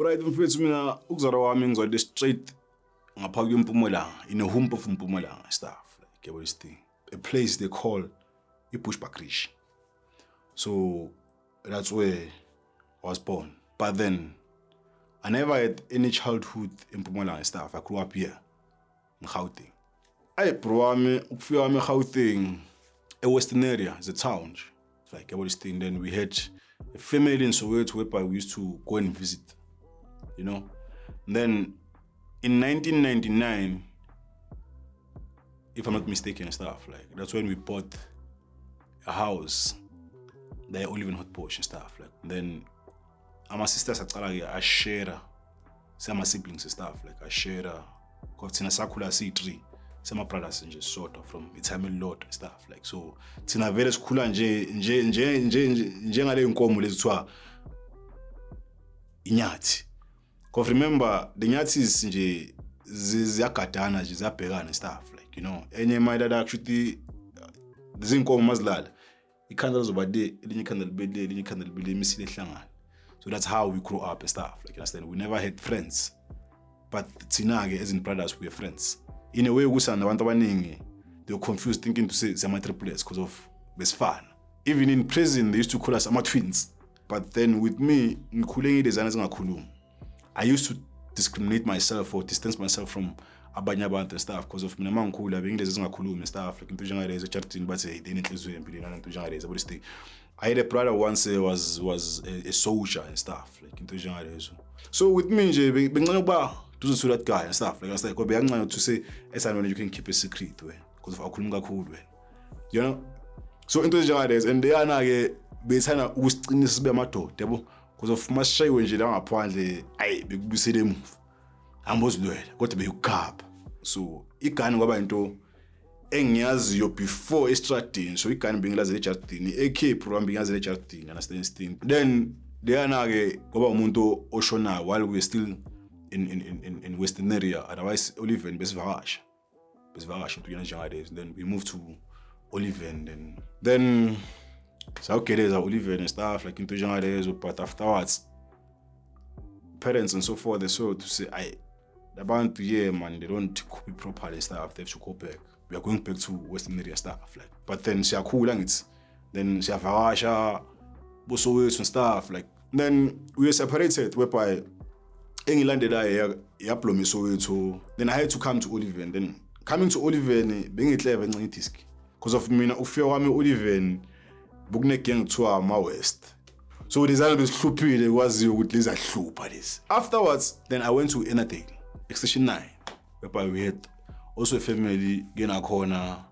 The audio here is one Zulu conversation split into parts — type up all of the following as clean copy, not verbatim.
Right, mfethu mina ukuzalwa wami ngizalwe straight ngapha kweMpumalanga, in a hump of Mpumalanga stuff, like yabo this thing. A place they call Bushbuckridge. So that's where I was born. But then I never had any childhood in Mpumalanga stuff. I grew up here in Gauteng. Hey bro, wami ukufika wami eGauteng, a western area, it's a town. It's like yabo this thing. Then we had a family in Soweto whereby we used to go and visit. You know, and then in 1999, if I'm not mistaken and stuff, like that's when we bought a house there, Olive and Hot Posh and stuff, like and then my sisters I share some siblings and stuff, like I share because in a circular C3 some brothers and just sort of from Italian Lord and stuff, like so it's in a very school and ngale inkomo lezithwa inyathi. Because remember, the Nazis nje ziyagadana nje ziyabhekana and stuff, like you know. Enye my dad actually zinkomo mazilala. Ikhanda lizobade, elinye ikhanda libele, elinye ikhanda libele imisile ehlangana. So that's how we grew up and stuff, like you understand. We never had friends. But thina ke as in brothers we were friends. In a way kusana abantu abaningi they were confused thinking to say sama triplets because of besifana. Even in prison they used to call us ama twins. But then with me ngikhule ngidezana zingakhulumi. I used to discriminate myself or distance myself from abanye abantu and stuff because of mina mangikhula bengilezi zingakhulumi and stuff, like into njengalezo echartini bathi hey denenhliziyo empilweni nento njengalezo. But this I had a brother once was a soldier and stuff, like into njengalezo. So with me nje bengincane ukuba to that guy and stuff, like I said, because beyancane to say esana you can keep a secret when because of akhuluma kakhulu when, you know. So into njengalezo and yana ke bethana ukusiqinisa sibe amadoda yabo. Because of mashayiwe nje la ngaphandle ayi bekubusele emuva ambozilwela kodwa beyukhapha. So igani kwaba into engiyaziyo before estradini. So igani bengilaze ejardini AK program bengiyaze ejardini, understand this thing. Then deyana ke kwaba umuntu oshonayo while we were still in western area. Otherwise Oliven besivakasha into yana njengalezo. Then we moved to Oliven then so there's Oliver and stuff, like into njengalezo. But afterwards parents and so forth they saw to say about yeah man, they don't copy properly and stuff, they have to go back. We are going back to western area stuff, like but then siyakhula ngithi then siyavakasha boSoweto and stuff, like then we were separated whereby engilandela yabloma eSoweto. Then I had to come to Oliven. Then coming to Oliven bengihleve encane disk because of mina ufika wami Oliven bukunegeng kuthiwa ma-West. So lezana besihluphile kwaziyo ukuthi lizahlupha lezi. Afterwards then I went to Ennerdale extension 9 whereby we had also a family gena khona.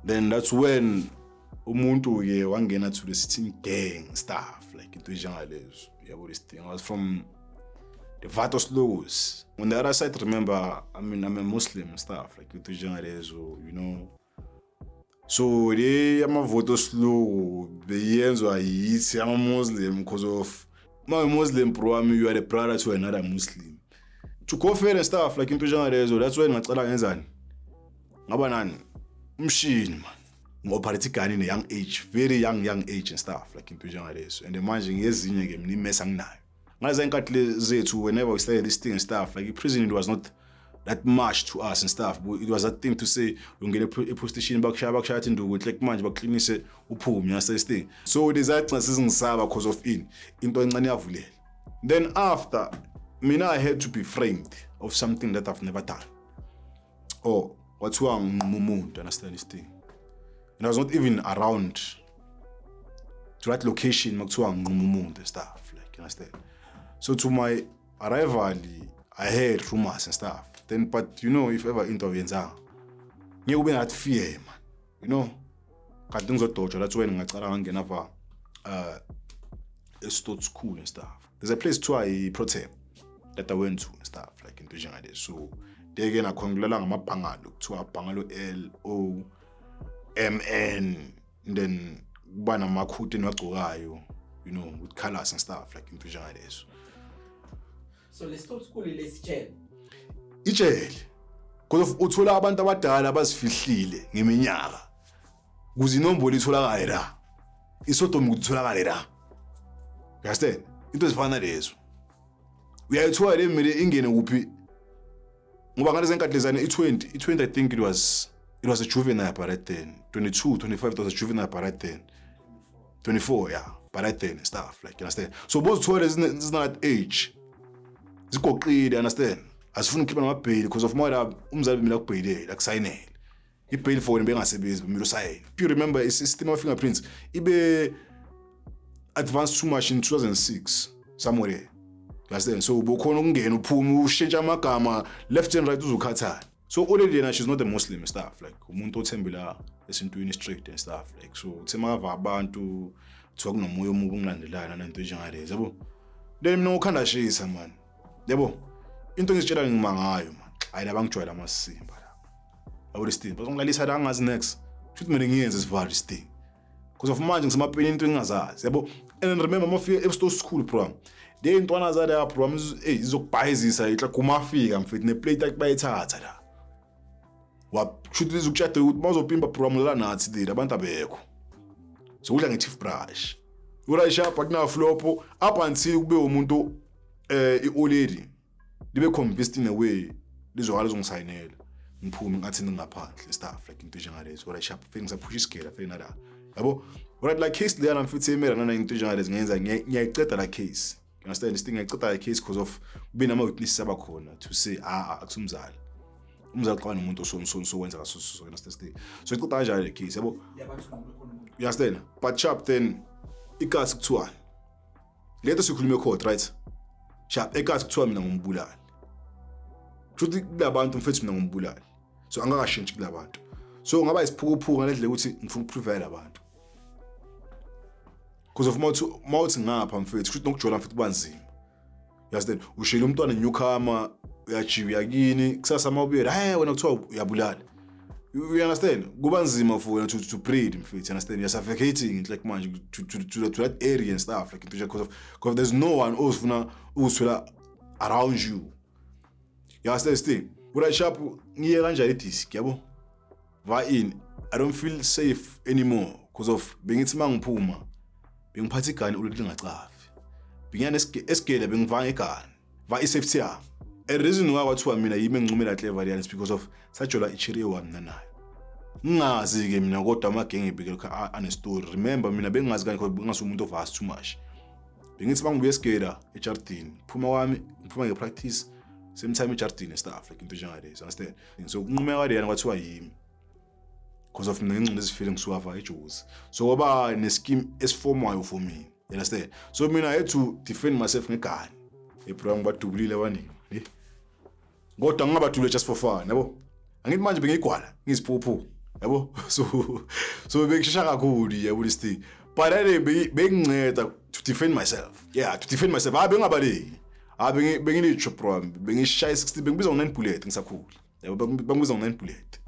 Then that's when umuntu ke wangena to the sitting gang stuff, like into njengalezo. Yabo this thing. I was from the Vatos Logos. On the other side, remember, I'm a Muslim and stuff, like into njengalezo, you know. So they am a voto slow. The years were easy. I'm a Muslim because of my Muslim program. You are the brother to another Muslim. To go fair and stuff like into general. That's why ngacala ngenzani. Ngaba nani? Mshini man. Ngopartika in a young age, very young age and stuff like into general. And the managing yezinye ke mni mesa nginayo. Ngaze nkatle zethu whenever we started this thing and stuff, like prison it was not that much to us and stuff, but it was that thing to say ungene police station bakushaya induku like manje baklinise uphume, you understand this thing. So desire singisaba because of into encane yavulela. Then after mina I had to be framed of something that I've never done. Oh, what's wrong mumuntu, understand this thing. And I was not even around to that location makuthiwa mumuntu and stuff, like you understand. So to my arrival I heard rumors and stuff. Then, but you know, if ever intervenes, you will not fear, man. You know, things are torture. That's when I started getting a stud school and stuff. There's a place to I protect that I went to and stuff, like in Tujangade. So they again a conglomerate mapangalo to a pangalo LOMN, and then bana makuti nwagogayo, you know, with colors and stuff, like in Tujangade. So let's start school in jail. Ijele. Because uthola abantu abadala abazifihlile ngeminyaka. Kuze inombolo itholakala la. Isodomi kutholakala la. You understand? Into ezifana lezo. uyayithiwa le mile ingene kuphi ngoba ngale zenkatlezana i20 I think it was a juvenile by right then 22 25 it was a juvenile by right then 24 yeah by right then stuff like you understand so both tours is not age zigoqile understand asifuna ukukhipha namabheli because of more umzali mina kubheyile akusayinele ibail for wena bengasebenzi bemilo sign you remember system of fingerprints ibe advanced too much in 2006 somewhere there understand so bokhona ukungena uphuma ushintsha amagama left and right uzukhathana so already yena she's not a Muslim stuff like umuntu othembela esintweni straight and stuff like so uthema ava abantu kuthiwa kunomoya omubi ungilandelana nento enjengalezi yabo then mina ukhanda shisa man yabo into engizitshela ngimangayo man hayi labangijwayela amasimba la yabo this thing bazongilalisa la angazi next shothi mina ngiyenze isival this thing because of manje ngisemapeni into engingazazi yabo and remember mafika e school bro de intwana za la bro izokubhayizisa itla kumafika mfethu neplate akubayithatha la washuthi izokutshada ukuthi bazopimba program la nathi dira abantu abekho so udla nge-chief brush urayisha partner flopo up until kube umuntu ioledi libe convinced in a way lizohala uzongisayinela ngiphume ngathi ngingaphandle stuff like into njengalezo urayisha things apush iskela fena la yabo right like case le mfethu emera nana into njengalezo ngiyenza ngiyayiceda la case you understand this thing ngiyaceda la case because of kube nama witnesses abakhona to say akusumzali umzali xa umuntu so wenza kaso so understand so iceda kanjalo le case yabo you understand but sharp then ikasi kuthiwa letho sikhulume court right sharp ekasi kuthiwa mina ngumbulali futhi kulabantu mfethu mina ngumbulali so angakashintshi kulabantu so ngaba isiphukuphuka ngendlela ukuthi ngifuna ukuprevent abantu because of mouth ngapha mfethu futhi nokujola mfethu kubanzima you understand ushela umntwana newcomer uyajiwa yakini kusasa mawubuyela hayi wena kuthiwa uyabulala you understand kuba nzima for wena to breed mfethu you understand you're suffocating like manje to that area and stuff like because there's no one else funa uswela around you understand this thing ura sharp ngiye kanjani idisk yabo va in I don't feel safe anymore because of bengithi mangiphuma bengiphatha igani uleli ngacafi bengiyana esgele bengivanga igani va isafety yami a reason why kwathiwa mina yimi engicumela clever is because of sajola ichiri one nanayo ngingazi ke mina kodwa amagenge ngibhekela ane story remember mina bengazi kanje ngoba ngasumuntu ovast too much bengithi bangibuye esgela ejardini phuma wami ngiphuma ngepractice same time ejardini stuff like into njengalezo understand so kunqumeka leyana kwathiwa yimi because of mina ngincinde feeling suava eJozi so kwaba ne scheme esiformayo for me you understand so mina I had to defend myself ngegani eprogram badubulile abaningi kodwa ngingabadubule just for fun yabo angithi manje bengigwala ngisiphuphu yabo so bengishaya kakhulu yabo this thing but I benginceda to defend myself to defend myself bengabaleki bengilitsho program bengishaya 60 bengibiza ngo9 bullet ngisakhula yabo bengibiza ngo9 bullet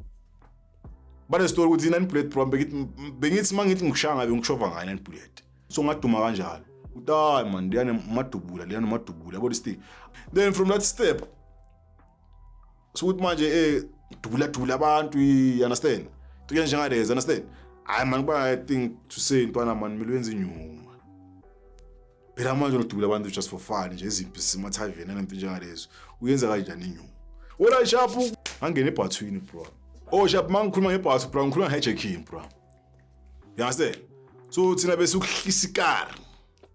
bale story ukuthi 9 bullet program bengithi mangithi ngikushaya ngabe ngikushova ngayo 9 bullet so ngaduma kanjalo uthi man liyana madubula yabo this thing then from that step so ukuthi manje dubula abantu you understand to yenza ngalezi understand man kuba I think to say intwana man milwenza inyuma phela manje udubula abantu just for fun nje izimpi sima tavern nento njengalezo uyenza kanjani inyuma wena sharp angene ebathwini bro sharp mangikhuluma ngebhathi bro ngikhuluma hijacking bro you understand so thina bese ukuhlisa ikar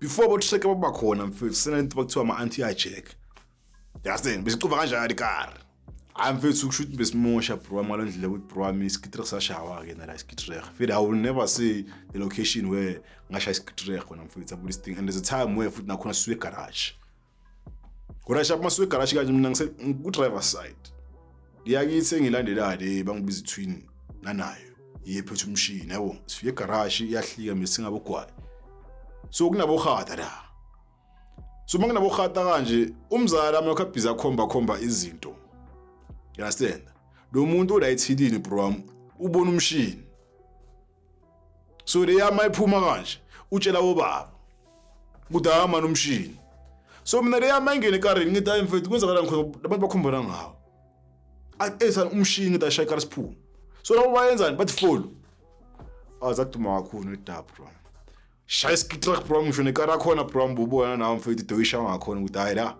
before botheka babakhona mfethu senento bakuthiwa ama anti hijack you understand bese kuva kanjani ikar mfethu ukushuthi besimosha bro amalondlela ukuthi bro ami iskitrek sashawa ke nala iskitrek feel I will never say the location where ngashaya iskitrek khona mfethu abu this thing and there's a time where futhi nakhona siwe garage kodwa sharp masiwe garage kanje mina ngise ku driver side yakithi ngilandelade bangibiza twin nanayo yephethe umshini yabo sifike garage iyahlika mesingabo gwayi so kunabo khata la so manginabo khata kanje umzala ami lokhabhiza khomba izinto you understand lo muntu olayithilini bro ubona umshini so le yama iphuma kanje utshela ubaba kudama nomshini so mina le yama ingene ekareni ngithi hayi mfethu kwenzakala ngikho abantu bakhombana ngawo esa umshini ngithi ashaya ikar siphuma so labo bayenzani bathi follow azaduma kakhulu edab bro shaya iskitrek bro ngisho nekara khona bro ubona nawo mfethu doyisha ngakhona ukuthi hayi la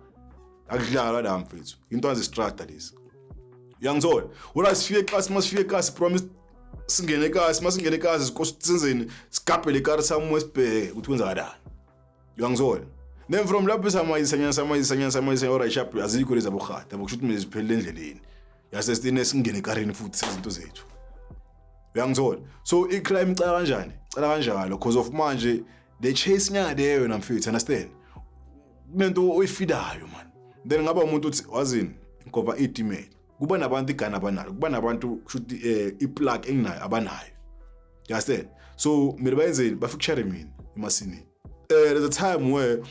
akudlala la mfethu into azistrata lezi uyangizona ura sifike class masifike class promise singene class masingene class sikosenzeni sigabhele ikari samwe sibheke ukuthi kwenza kanjani uyangizona then from lapho samayisanyana ora sharp azikho lezi abokhata bokushuthi mina ziphelele endleleni yase sitine singene ekarini futhi sezinto zethu uyangizona so icrime cala kanjalo because of manje the chase nya leyo na mfethu understand kunento oyifidayo man then ngaba umuntu uthi wazini ngoba itimela kuba nabantu igana abanalo kuba nabantu kushuthi iplug enginayo abanayo you understand so mina bayenzeni bafikshare mina emasini there's a time where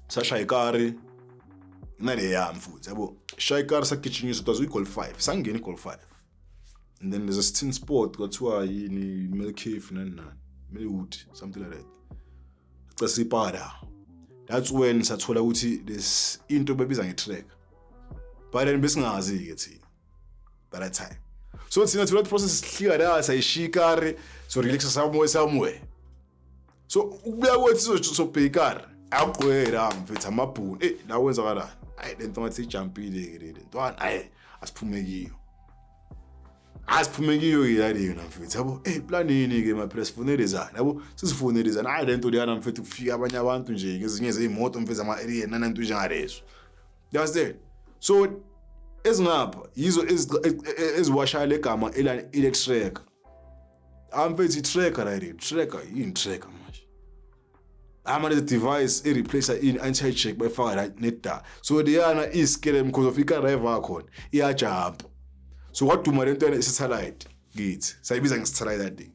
sashaya ikari nale yami futhi yabo shaya ikari sakichinyisa ukuthi we call 5 sangena call 5 and then there's a tin sport kuthiwa yini Milcave nani Millwood something like that casipada that's when sathola ukuthi this into bebiza ngetrack but then besingazi ke thina by that time so thina thula process hlika la sayishikari so relax somewhere so ukubuya kwethi so bhekari aqwera mfethu amabhuni la wenza kalani hayi lento ngathi ijumpile ke le ntwana hayi asiphumekiyo yile na mfethu yabo planini ke maphela sifunelezana yabo sisifunelezana hayi lento liyana mfethu kufika abanye abantu nje ngezinye zeimoto mfethu ama area nananto njengalezo that's it so ezingapha yizo eziwashaya legama electric amfethu itracker la tracker yini tracker manje amane the device replace in anti check bayifaka la netda so liyana iskele because of ikarive akhona iyajump so kwaduma lento ene satellite ngithi sayibiza nge-satellite that day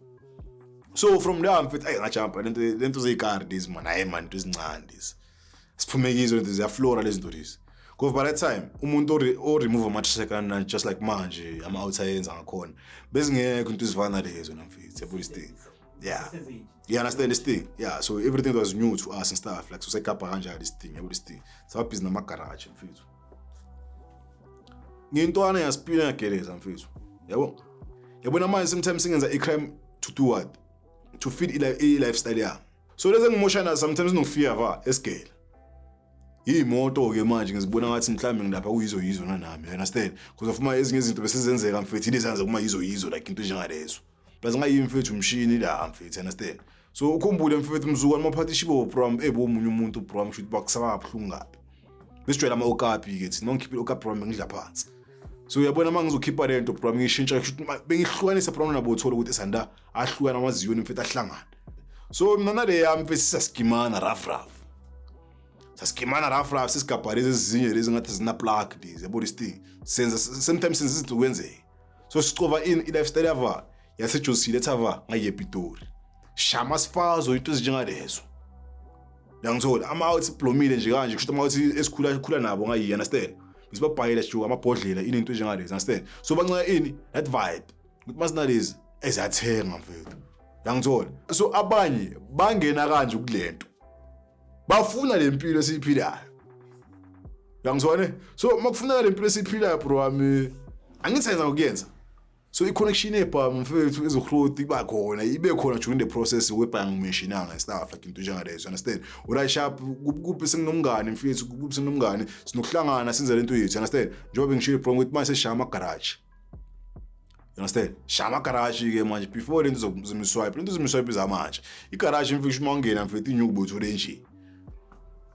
so from there mfethu ngajumpa lento zeyikari lezi man hayi man into ezincane lezi siphumekizo lento ziyaflora lezi zinto lezi because by that time umuntu o remove ama-tracker just like manje ama-outside yenza ngakhona bezingekho into ezifana lezo namfethu yabo this thing yeah you understand this thing yeah so everything was new to us and stuff like so sayikapa kanjalo this thing yabo this thing sababhizi nama-garage mfethu ngintwana yaspina yageleza mfethu yabona manje sometimes singenza icrime to do what to feed lifestyle yami so leze ngimoshana sometimes nokufear esgale imoto ke manje ngizibona ngathi mhlambe ngilapha kuyizo nami you understand because of ezinye izinto besizenzeka mfethu lezenza kuma yizo like into njengalezo plus ngayi mfethu umshini la mfethu understand so ukhumbule mfethu mzukwane maphathi shibo program omunye umuntu program should bakusaba abhlungu ngapi besijwayela ama-okapi ke thina ngikhiphe okapi program ngidla phansi so uyabona mangizokhipha lento program ngishintsha bengihlukanisa program nabo uthola ukuthi esanda ahlukana amaziyoni mfethu ahlangana so mina nale yami mfethu sisaskimana rough sisigabharize ezinye lezi ngathi zina plug lezi yabo this thing senza sometimes senza izinto kwenzeke so sicova in lifestyle yava yasejosile thava ngayePitori shama sifazo into ezinjengalezo yangithola ama-outs plomile nje kanje kusho ama-outs esikhula nabo ngayi understand bisibabhayela sho amabhodlela into enjengalezi understand so bancane ini that vibe ukuthi masinalezi ezathenga mfethu yangithola so abanye bangena kanje kulento bafuna lempilo esiphilayo yangizwane so makufuna lempilo esiphilayo bro wami angithenza ukuyenza so i-connection ebha mfethu ezohloti kuba khona ibe khona during the process webhanga mentionanga stuff like into njengalezo understand ura sharp kuphi singinomngane mfethu kuphi singinomngane sinokuhlangana senze lento yethu understand njengoba ngishilo bro ukuthi manje seshama garage you understand shama garage ke manje before lento zomiswipe zamanje igarage mfethu mangena mfethu inyuku bothole nje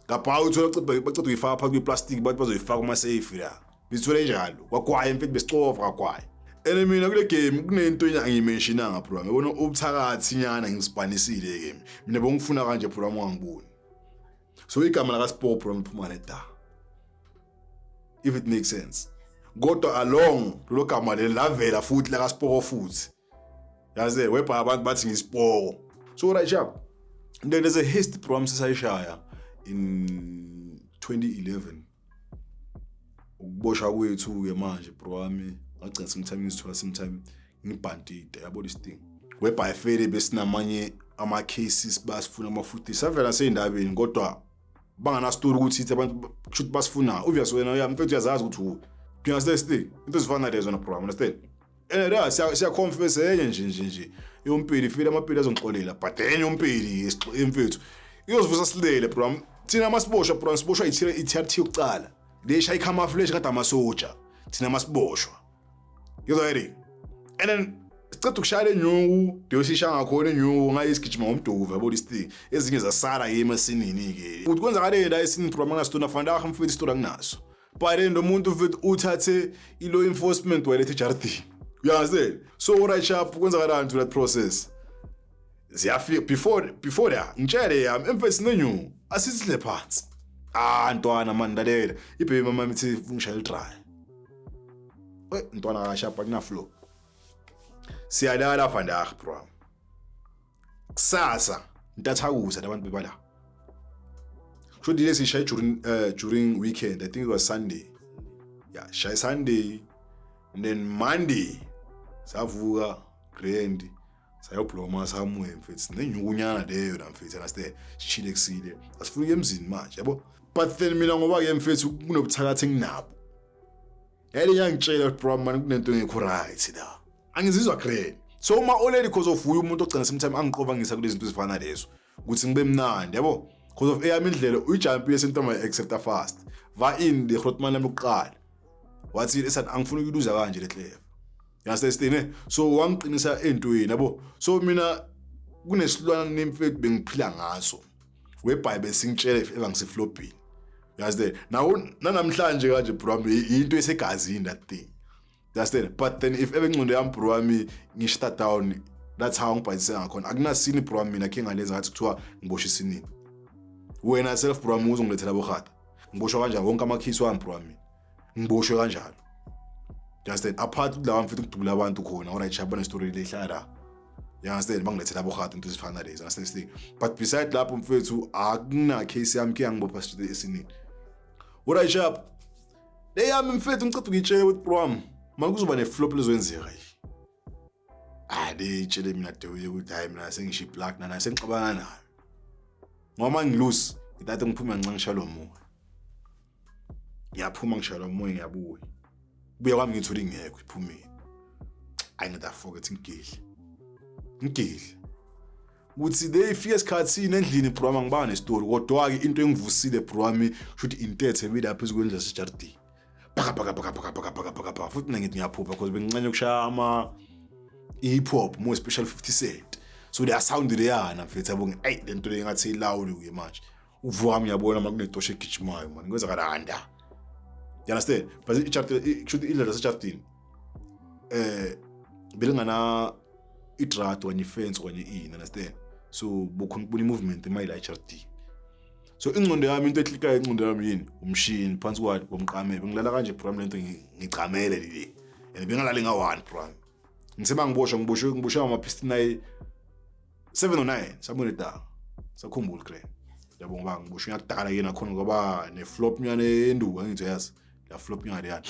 kapha uthola baceda uyifaka phakathi kweplastic bathi bazoyifaka kuma safe la bithole njalo kwakwaye mfethu besicova kwakwaye ene mina kule game kunento engiyimentionanga bro ngibona ubuthakathi nyana ngispanisile ke mina bengifuna kanje program wangiboni so igama la Sport bro liphuma leta if it makes sense kodwa along lo gama lavela futhi la Sport futhi yaze webha abantu bathi ngiSport so right sharp then there's a history program sesayishaya in 2011 ukuboshwa kwethu ke manje bro wami ngagcina sometime ngibhandide yabo this thing webha fele besinamanye ama cases basifuna amafuthi savela seyindabeni kodwa bangana story ukuthi abantu should basifuna obvious wena uyamfethu uyazazi ukuthi you understand this thing into zifana lezo na program understand la siya confess enye nje yompili file amapili azongixolela but enye yompili emfethu iyozivusa silele program thina masiboshwa program siboshwa i-TRT yokucala lesha icamouflage kade amasoja thina masiboshwa yezwa yini and then sicela ukushaya lenyuku deyosisha ngakhona inyuku ngayisigijima ngomduva yabo listhi ezinye zasara yema sinini ke ukuthi kwenzakale la esini program ngasitona fanda mfethu istora nginaso but then umuntu mfethu uthathe ilo enforcement walethe jardi uyazi so right sharp kwenzakala into that process ziyafika before that ngitshele yami emfethu sinenyu asisile phansi ntwana mani lalela ibaby mama mithi ngishaya dry ntwana kashapa kuna flow siyalala vandag bro kusasa ntathakuza labantu bebala should lesi shay during weekend I think it was Sunday yeah shay Sunday and then Monday savuka grand sayobloma samwe mfethu nenyukunyana leyo la mfethu understand sichile kusile asifike emzini manje yabo but then mina ngoba ke mfethu kunobuthakathi nginabo yale yangitshela bro man kunento engekho right la angizizwa great so uma already because of umuntu ogcina sometime angiqova ngisa kulezi zinto ezifana lezo ukuthi ngibe mnandi yabo because of eyami indlela uyijump yesentoma accepta fast va in the Grootman lami uqala wathi esathi angifuni ukuluza kanje le clever yasestine so wangiqinisa entweni yabo so mina kunesilwana nemfethu bengiphila ngaso weBible singitshela eva ngiseflopini yazi nawo namhlanje kanje bro into esegazini that thing understand but then if ebenqondo yami bro wami ngishta down that's how ngibhayise ngakhona akunasini bro wami mina khe ngaleza ngathi kuthiwa ngiboshwe isinini wena self bro wami uzongilethela bokhata ngiboshwa kanjani wonke amakhisi wami bro wami ngiboshwe kanjalo understand apart kulawa mfethu kudubula abantu khona alright chabana story lehlala understand bangilethela bokhata into ezifana lezi understand but beside lapho mfethu akuna case yami ke ngibopha street esinini alright chap le yami mfethu ngicela ukutshela ukuthi bro wami makuzoba neflop lezwenzeka tshele mina dewe ukuthi hayi mina sengisho black nana sengixabana nayo ngoba ngilose ngitathe ngiphuma ngincangishalo moya ngiyaphuma ngishalo moya ngiyabuya kubuya kwami ngithola ingekho iphumile ayinda forget ngigile ukuthi they fika isikhatsini endlini bro wami ngibana nestory kodwa ke into engivusile bro wami should intethe bilapha izikwendla sejardini baka futhi ngithi ngiyaphupha because bengincane ukushaya ama hip hop more special 50 Cent so they sound leyana mfethu yabo ngi lento le ngathi ilawuli ke manje uvami yabona makunetoshe egijimayo man ngwenza kalanda you understand but i-chapter should ilala sejardini belingana idrato kanye fence kanye understand so bukhona kubona movement emayila echardini so ingcondo yami into eklika ingcondo yami yini umshini phansi kwathi bomqame bengilala kanje program lento ngicamele leli and bengalali nga1 program ngiseba ngiboshwe ama piston 709 sabone da sakhumbula grand yabo ngoba ngiboshwe yakudala yena khona ngoba neflop nyane enduka ngithi yazi la flop nyane yana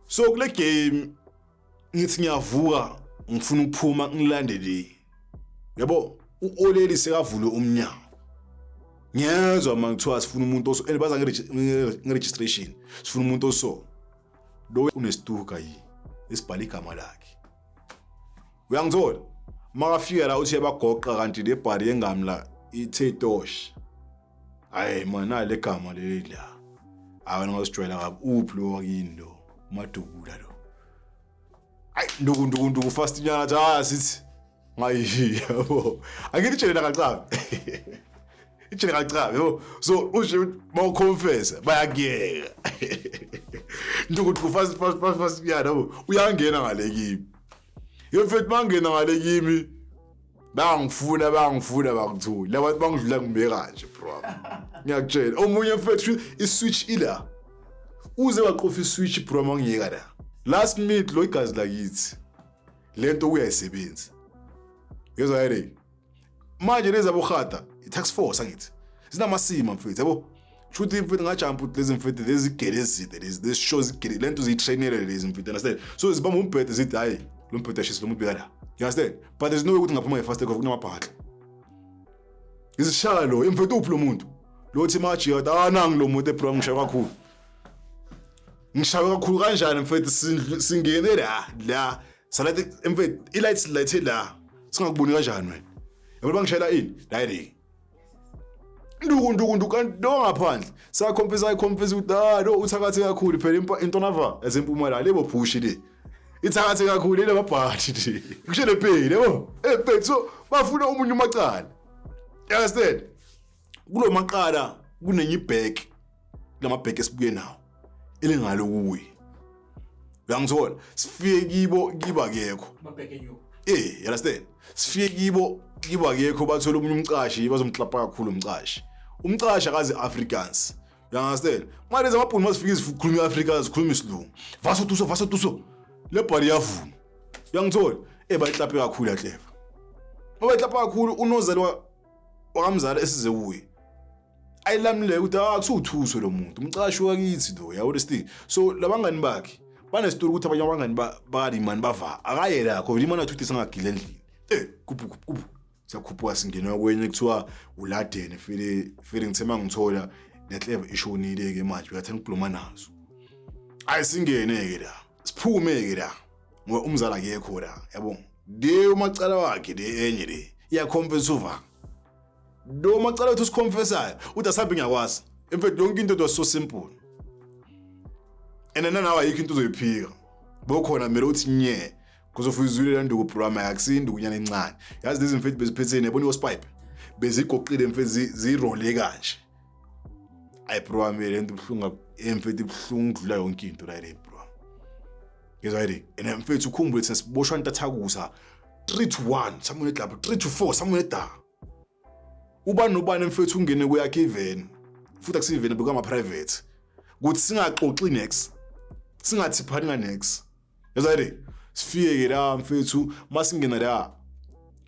so kule game ngithi ngiyavuka ngifuna ukuphuma ngilandele yabo uoleli sekavule umnyango ngiyezwa mangithiwa sifuna umuntu oso baza ngeregistration sifuna umuntu oso lo unestuka yi esibhala igama lakhe uyangithola makafika la uthi yabagoqa kanti le bhari yengamla iTetosh hayi mana le gama leli la awena ngosijwayela kabi uphi lo wakini lo umadubula lo ayi nduku fast nyana sithi ngayi yabo angitshele nakacabe itshele kacabe yabo so usho mawuconfess bayakuyeka nduku fast nyana yabo uyangena ngale kimi yemfethu mangena ngale kimi bangifuna bakuthula labantu bangidlula ngibe kanje bro ngiyakutshela omunye mfethu iswitch ila uze waqofa iswitch bro mangiyeka la last minute lo igazi lakithi lento uyayisebenza yezwa yini manje leza bokhata i-tax force angithi zinamasima mfethu yabo shothi mfethu ngajump lezi mfethu lezi gelezide lezi shows igele lento ziyitrainele lezi mfethu understand so zibamba umbhede zithi hayi lo mbhede ashisa lo muntu bekala you understand but there's no way ukuthi ngaphuma nge-fast take off kunamabhaxla izishaya lo emfethu uphi lo muntu lo thi maji nangi lo muntu eprogram ngishaya kakhulu kanjani mfethu singene la salathi mfethu i-lights light la singakuboni kanjani wena yabo bangishayela ini la yini nduku kanti lo ngaphandle sakhomfesa ukuthi lo uthakathe kakhulu phela intona ezempumalanga lebo push le ithakathe kakhulu le mabhathi nje kushele pay yabo pay so bafuna umunye umacala you understand kulo maqala kunenye ibhek lamabhek esibuye nawo elingalo kuyi uyangithola sifike kiba kekho mabheke you you understand sifike kiba kekho bathola umunye umcashi bazomklapa kakhulu umcashi akazi Africans you understand manje zamabhunu masifika sikhuluma iAfrikaans sikhuluma isilungu vaso tuso le bari yavuma uyangithola bayiklape kakhulu yahleva bayiklapa kakhulu unozali wakamzala esize kuye ayilamle ukuthi akusuthuso lo muntu umcashi wakithi lo yawulisti so labangani bakhe banestori ukuthi abanye abangani bali man bava akaye lakho imana thuthi singagile endlini kuphu siyakhuphuka singenwa kwenye kuthiwa uladeni file ngithema ngithola nehleva ishonile ke manje uyathanda ukukhuluma nazo ayisingene ke la siphume ke la ngoba umzala akekho la yabo leyo macala wakhe le enye le iyaconfess uva lo macala uthi siconfessayo uthi asabe ngiyakwazi in fact yonke into was so simple nawa yikho into uzoyiphika bokhona mele uthi nye kuzofuzile la nduku program yakusindi kunyana encane yazi lezi mfethi beziphethene yabona ihosepipe bezigoqile mfethi zirole kanje ay program le nto buhlunga emfethi buhlungu udlula yonke into la le program ngezwa yini mfethi ukhumbule sesiboshwa ntathakusa 3-1 samuye club 3-4 samuye da uba nobani mfethi ungene kuyakhe even futhi akusivene bekama private ukuthi singaxoxi next singathi phani next yazwa yini sifike ke la mfethu masingena la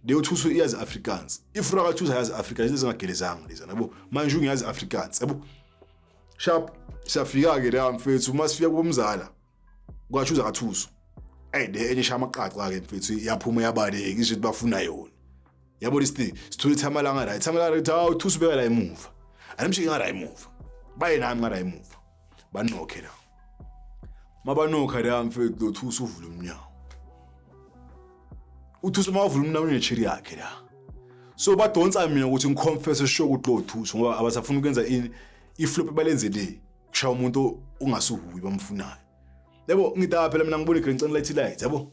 leyo thuso iyazi Africans ifura thuso yazi Africans izingagelezanga leza nabo manje ungiyazi Africans yabo sharp siyafika ke la mfethu masifika kumzala kwachuza kathuso le enye shama qaqa ke mfethu yaphuma yabaleke isho ukuthi bafuna yona yabo listi sithule thamalanga la thamalanga thuso beka la emuva animshike ngara emuva baye nami ngara emuva banokhe la mabanokha la mfethu lo thuso uvula umnyango uthuso mawuvula umnyango unechiri yakhe la so badonsa mina ukuthi ngiconfess sho ukuthi lo thuso ngoba abasafuna ukwenza iflop ebalenze le kushaya umuntu ongasuhuyi bamfunayo yabo ngida phela mina ngibona igreen light light yabo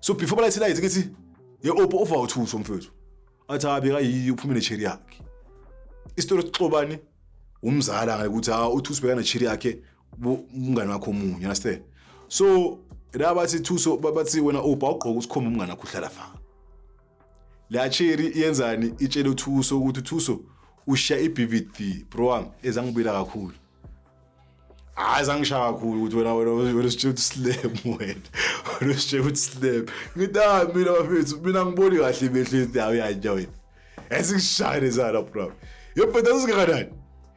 so before light light ngithi ye offer uthuso mfethu athi abeka yiyo uphume nechiri yakhe istory sixobani umzala ngekuthi uthuso beka nechiri yakhe umngane wakho omunye understand so la bathi thuso bathi wena ugqoka usikhomba umngane wakho uhlala fa la cherry yenzani itshela uthuso ukuthi uthuso ushiya iBVD program ezangibila kakhulu azangisha kakhulu ukuthi wena usitshela slam wena usitshela ukuthi slam ngida mina bafethu mina ngiboni kahle behlezi awuyanja wena esingishayile zala program yephetha sikanani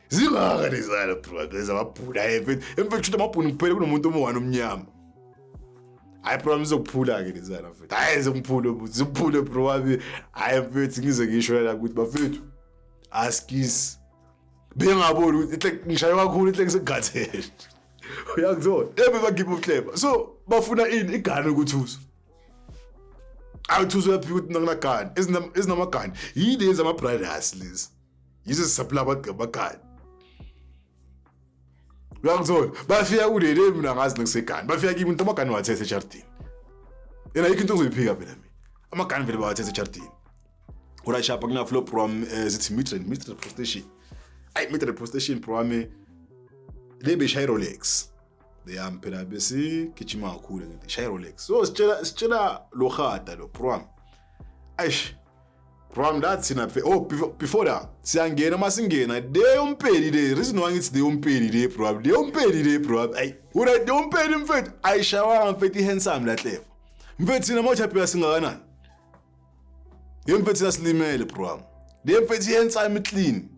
zingaka lezala program ezababhula emfethu amabhuni kuphela kunomuntu omwana omnyama I promise ukuphula ke lezala mfethu hayi ziphule bro wami hayi mfethu ngize ngisho la ukuthi bafethu askis bengaboni ukuthi ngishaye kakhulu into ngisegathele uyakuzona bagibe uhleba so bafuna ini igani ukuthusa awuthuso yaphika ukuthi nakunagani ezinamagani yilezi ama brothers lezi yizo supply abagani uyangizona bafika kulele mina ngazi ngisegani bafika kimi into amagani wathethe ejardini yena yikho into ozoyiphika phela mina amagani vele bawathethe ejardini ura shapa kuna flow program zithi Mr Prestation Mr Prestation program lebe shay Rolex leyam phela bese gijima kakhulu ngithi shay Rolex so sitshela lo khada lo program aish program that's in before that siyangena masingena leyo mpeli le reason why ngithi leyo mpeli le program ay ura leyo mpeli mfethu ayishawa mfethu handsome la clever mfethu sina mocha phela singakanani yemfethu asilimele program lemfethu handsome clean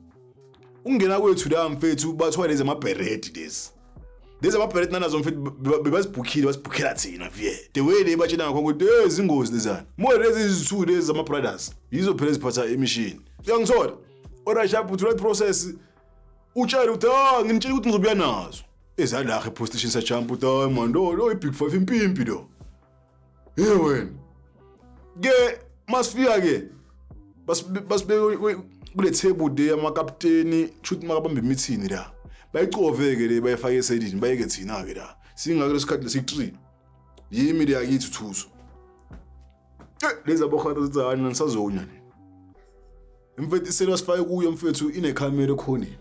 ungena kwethu la mfethu bathwa lezi amaberet lezi amaberet nanazo mfethu basibhukhela thina vie the way le batshela ngakho ukuthi izingozi lezana more lezi izithu lezi ama brothers yizo phela eziphatha emission uyangithola ora sharp uthi process utshela ukuthi nginitshela ukuthi ngizobuya nazo ezalahe position sa jump uthi man lo ibig 5 impimpi lo wena ke masifika ke basibeke kule table day amakapteni shoot makabamba meeting la bayicoveke le bayifake esedini bayeke thina ke la singake lesikhathi lesi3 yimi le yakithi Thuso leza bokhata zitsana nisazonya ne mfethu iselo sifake kuyo mfethu ine camera khoneni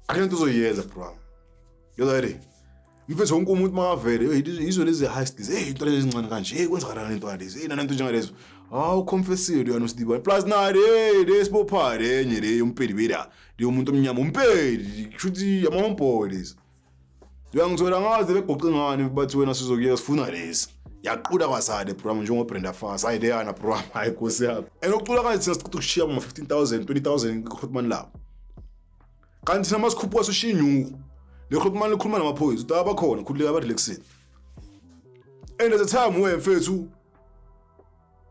akanto uzoyenza bro yozayire mfethu wonke umuntu makavele izo lezi heists into lezi zincane kanje kwenzakalana into lezi nanento njengalezo confessile yana uStibani plus nare lesipopha enye le yompedi bela le umuntu omnyama umpedi kushuthi amampo lezi uyangithola ngaze begoqe ngani bathi wena sizokuya sifuna lezi yaqhula kwasade program njengo Brenda Fassie ayideyana program ayikosi yakho enokucula kanje sasiqhubeka ukushiya ama 15000 20000 kukhulumani lapho kanti thina masikhuphuka soshinyuku le khulumani likhuluma namaphoyisa uthi abakhona khuleka abathi lekuseni and at the time we mfethu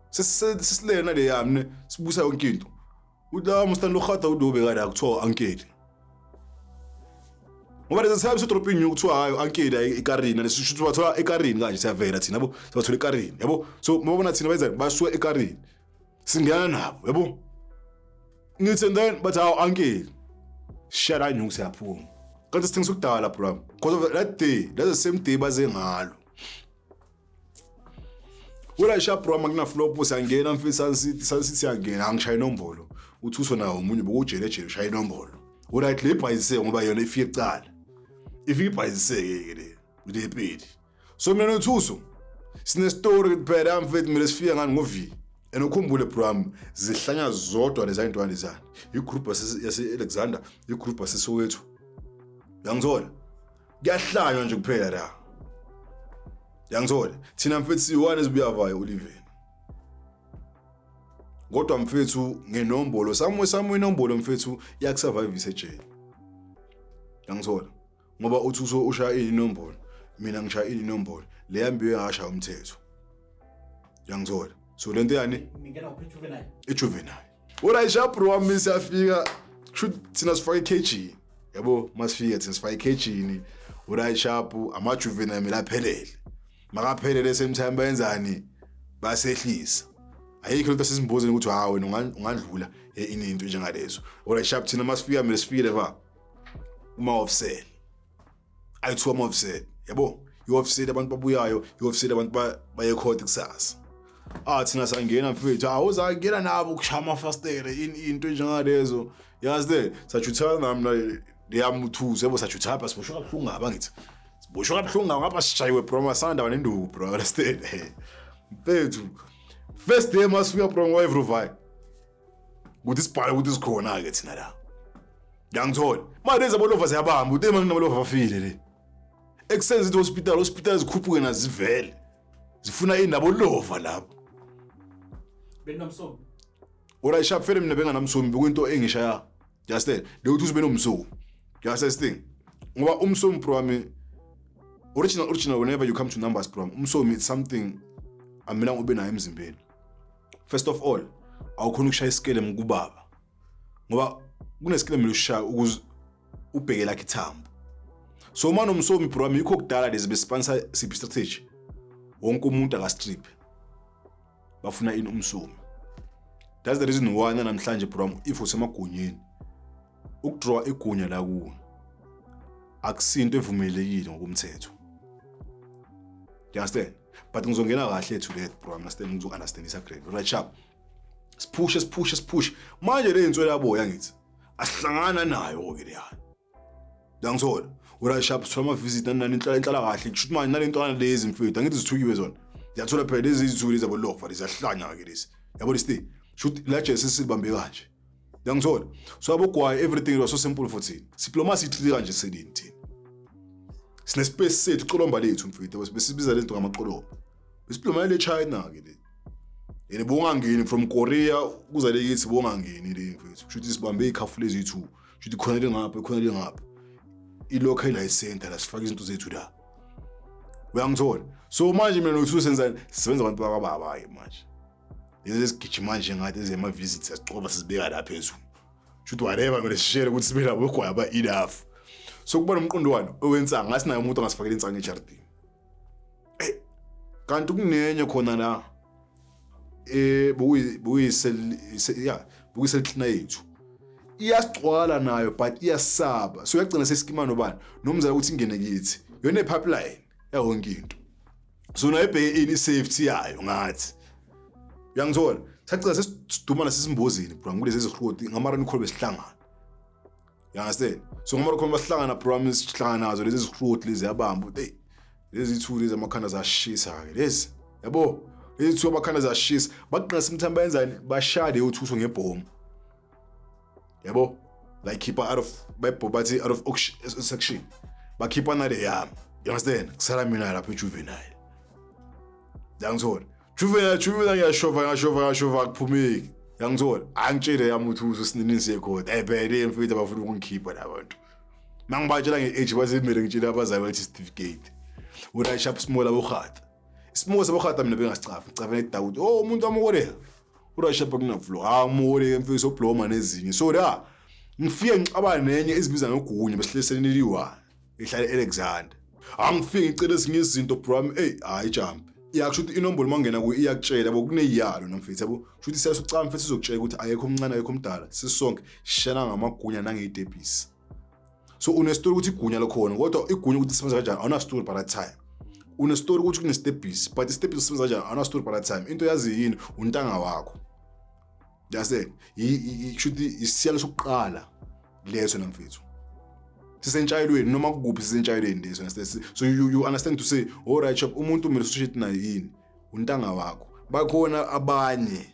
sesilena le yamne sibusa yonke into uthi mustani lokhata udobe kada kuthiwa ankeli ngoba lezi sabe sodroping ukuthiwa hayo ankeli ekarina lesisho bathola ekarini kanje siyavela thina yabo sibathola ekarini yabo so mabona thina bayenzani basuka ekarini singena nabo yabo ngithi and then but how ankeli shara nyuku siyaphuma kanti sithengisa ukudala bro because of that day that's the same day baze ngalo wala sharp bro magna flop usangena mfisa Sun City siyangena angishaya inombolo uThuso nawo umunye bokujele ushaya inombolo uright le bhayise ngoba yona ifike ecala ifike bhayise ke le pedi so mina noThuso sine story kuphela mfethu mina sifika ngani ngovi enokhumbule bro zihlanya zodwa leza into alizana igroup yase Alexander igroup yase Soweto yangithola kuyahlanywa nje kuphela la yangithola thina mfethu siwane ezibuyavayo Oliven kodwa mfethu ngenombolo samwe inombolo mfethu yakusurvive isejele yangithola ngoba uThuso ushaya inombolo mina ngishaya inombolo le yambiwe ngasha umthetho yangithola so lento yani ngingena uPjuvenile ejuvenile ora sharp bro wami siyafika thina sifake kg yabo masifika thina sifake kg ni ora sharp amajuvenile milaphelele makaphelele sometime bayenzani basehlisa ayikho into sesimbuzeni ukuthi ha wena ungandlula into njengalezo ora sharp thina masifika mina sifike leva uma offset ayithiwa ama offset yabo i-offset abantu babuyayo i-offset abantu baye court kusasa thina sangena mfethu awuzangena nabo kushama fastere into njengalezo yazi sajuthana nami leyamuthuzo yebo sajuthana pha sibosho kabuhlungu ngaba ngithi sibosho kabuhlungu ngapha sishayiwe bro masanda wanenduku bro understand mfethu first day masifika bro ngoEvrovai ukuthi sibhale ukuthi sikhona ke thina la yangithola manje lezi abolova ziyabamba uthi manje nabolova bafile le exenze into hospital zikhuphuke nazivele zifuna indaba olova lapho benomsomi ora sharp fele mina benganamsomi bekuyinto engishaya just le ukuthi ube nomsomi just thing ngoba umsomi program original whenever you come to numbers program umsomi it's something amina ube nayo emzimbeni first of all awukhona ukushaya iskele ngubaba ngoba kuneskele mina ushaya ukuze ubheke lakhe ithambo so manje umsomi program yikho kudala lezi besponsor CP strategy wonke umuntu akastrip bafuna ini umsomi that's the reason why namhlanje program if usemagunyeni ukudraw igunya la kuwe akusinto evumelekile ngokumthetho you understand but ngizongena kahle to that program understand ngizo-understand isagrade right sharp push manje le inswe laboya ngithi asihlangana nayo ke leya ngangithola ura sharp soma visit nani inhlala kahle kushuthi manje nalentwana lezi mfethu angithi zithukiwe zona ngiyathola phela lezi izithuli zabo lofa leziyahlanya ke lezi yabo lesti shoot la je sesibambe kanje ngangithola so abogwaye everything was so simple for thina diplomacy ihlika kanje selini thina sine space sethu colomba lethu mfethu besibiza lento ngamaqolobo besiploma le China ke le yini bongangeni from Korea kuza le yithi bongangeni le mfethu shoot sibambe ikhafu lezi yithu shoot khona le ngapha ilocal license la sifaka izinto zethu la uyangithola so manje mina noThuso senza abantu bakababa ke manje lezi sigijima nje ngathi ezema visits asicoba sizibeka la phezulu shoot whatever ngale share ukuthi sibe labo kwaba enough so kuba nomqondwano owensanga ngasinayo umuntu angasifakela insanga ejardini kanti kunenye khona la bukise licina yethu iyasicwala nayo but iyasaba so uyagcina sesikima nobani nomzala ukuthi ingene kithi yona epipeline yonke into so nayibheke ini safety yayo ngathi uyangithola sacela sesidumana sesimbozini bro ngulezi ezihloti ngamarani kholo besihlangana you understand so ngamarani kholo basihlangana promise sihlangana nazo lezi zihloti lezi yabamba hey lezi two lezi amakhanda zashisa ke lezi yabo lezi two amakhanda zashisa baqina simthamba yenzani bashade uthuso ngebhomu yabo like keep out of bathi out of section bakhipha na le yami you understand kusala mina lapha ejuvenile yangithola juvenile ngiyashova kuphumeki yangithola angitshele yami uthuso sininise khona bhede mfethu abafuna ukungikhipha labantu mangibatshela ngeage basemele ngitshela abazali bathi certificate ura sharp small abogata small sabogata mina bengasicafa ngicafela eDawudi umuntu amoreka urashapa kunaflo amore mfisi obloma nezinye so la ngifike ngicabana nenye ezibiza ngogunye besihleseni liwa ehlala Alexander angifike ngicela ezinye izinto bro hayi jump iyakushuthi inombolo mangena ku iyakutshela bokuneyalo namfethu yabo shuthi siyasucama mfethu sizokutshela ukuthi ayekho omncane ayekho omdala sisonke shana ngamagunya nangedebhisi so une story ukuthi igunya lokhona kodwa igunya ukuthi sisebenza kanjani awuna story by that time une story ukuthi kune steppiece but steppiece sisebenza kanjani awuna story by that time into yazi yini untanga wakho yase ishuthi isiyalo sokuqala leso namfethu sisentshayelweni noma kuphi sisentshayelweni leso so you understand to say all right shop umuntu umele society na yini untanga wakho bakhona abanye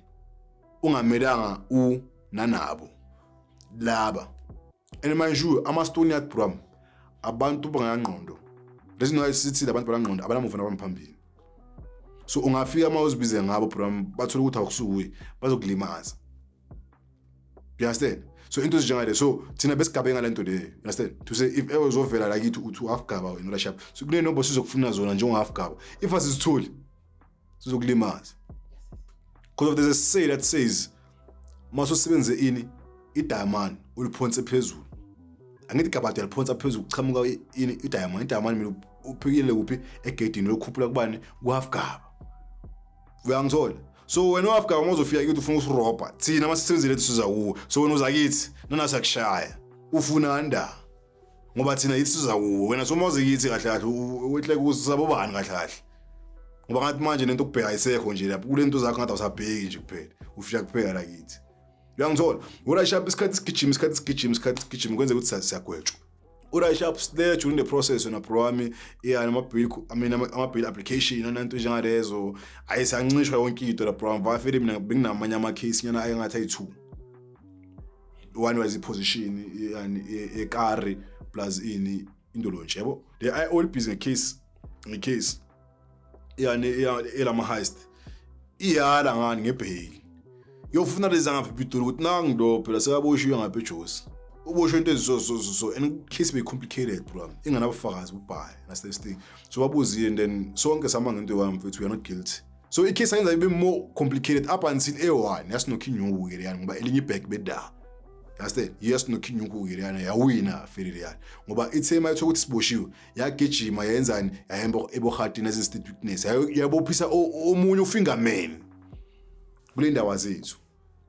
ungamelanga nanabo laba and manje ama-stone yard program abantu bangangqondo lezi no sithi abantu bangangqondo abanamuva nabamphambili so ungafika uma uzibize ngabo program bathola ukuthi akusuwe bazokulimaza you understand so into ezinjengale so thina besigabe ngalento le you understand to say if ever uzovela la kithi uthi half gaba in leadership so kune nombo sizokufuna zona njengo half gaba if asizitholi sizokulimaza because there's a say that says maso sebenze ini idiamond uliphonse phezulu angithi gabade liphonsa phezulu kuchamuka ini idiamond mina uphikile kuphi egedini lokhuphula kubani ku half gaba uyangithola so wena half gaba mawuzofika ukuthi ufuna usiroba thina masisebenzile lethi sizakuwo so wena uza kithi nana sakushaya ufuna anda ngoba thina yithi sizakuwo wena so mawuze kithi kahle kahle wehle kusabo bani kahle kahle ngoba ngathi manje lento kubheka ayisekho nje lapho kulento zakho ngathi awusabheki nje kuphela ufika kuphela la kithi uyangithola urashap isikhathi kwenze ukuthi siyagwetshwa urashap there during the process wena bro wami ama-bill application nanto njengalezo ayisancishwa yonke into la bro bafele mina benginamanye ama-case nyana ayengathi ayi-2 one was i-position yani ekari plus ini indolonje yabo they are all busy ngecase yani elama-heist iyala ngani ngebheki yofuna lezi ngapha ePitoli ukuthi nangido phela sekaboshiwe ngapha eJozi uboshwe into ezizo and case be complicated bro inganabafakazi ubhayi that's the thing so babuzile and then sonke sama ngento yami mfethu we are not guilty so icase ayenza ibe more complicated up until A1 yasinokhinyuku ke yani ngoba elinye ibhek beda understand yasinokhinyuku ke yani yawina ferile yani ngoba ithema ethu ukuthi siboshiwe yagijima yenzani yahemba ebohati nezi state witness yabophisa omunye ufingerman kule ndawo zethu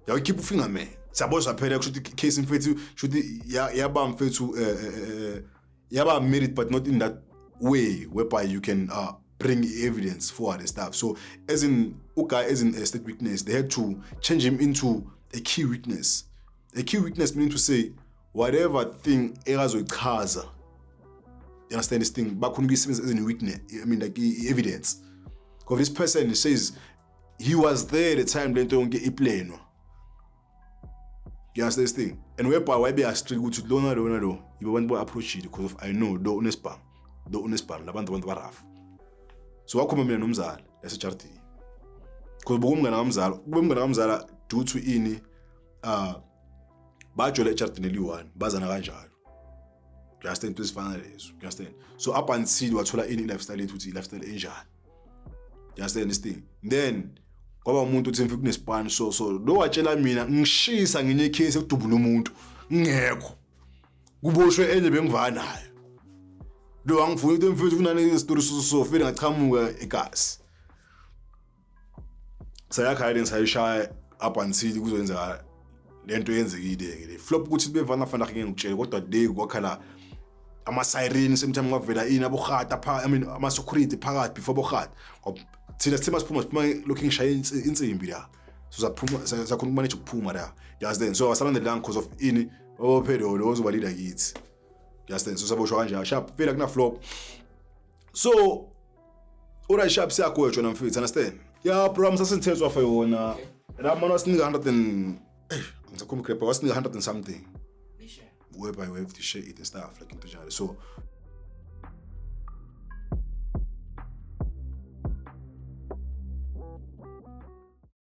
yakhipha ufingerman sabozwa phela kushuthi case mfethu shuthi yaba mfethu yaba merit but not in that way whereby you can bring evidence forward and stuff so as in a state witness they had to change him into a key witness meaning to say whatever thing erazoyichaza you understand this thing bakhona kuyisebenza as a witness I mean like evidence because this person says he was there the time lento yonke iplanwa you understand this thing and whereby why be a strict ukuthi lona lo yibo abantu ba approach it because of I know do unespan labantu barafu so wakhoma mina nomzala yaseCharity because bokumngana kamzala due to ini bajola eCharity neli1 bazana kanjalo you understand to isifana lezo you understand so up until wathola ini lifestyle ethu uthi lifestyle enjani you understand this thing then kwaba umuntu uthi mfike kunespan so lo watshela mina ngishisa ngenye case ekudubula umuntu ngekho kuboshwe enye bengivana nayo lo angifuna ukuthi mfethu kunane story so fela ngachamuka eGasi sayakhala sayishaya up until kuzoyenza lento yenzekile ke flop ukuthi bevana fana ngeke ngikutshele kodwa day kwakhala ama sirens sometimes ngavela ini abohata I mean ama security phakathi before bohata thina sithema siphuma looking shaya insimbi la so sakhona manage ukuphuma la you understand so asalandelanga because of ini ophelo lo ozoba leader kithi you understand so saboshwa kanje sharp phela kuna flop so ora sharp siyagwetshwa namfethu understand yeah bro msasithezwa fa yona la manje wasinika 100 and ngizakhuluma crap wasinika 100 and something Nisha. whereby we have to share it and stuff like into njalo so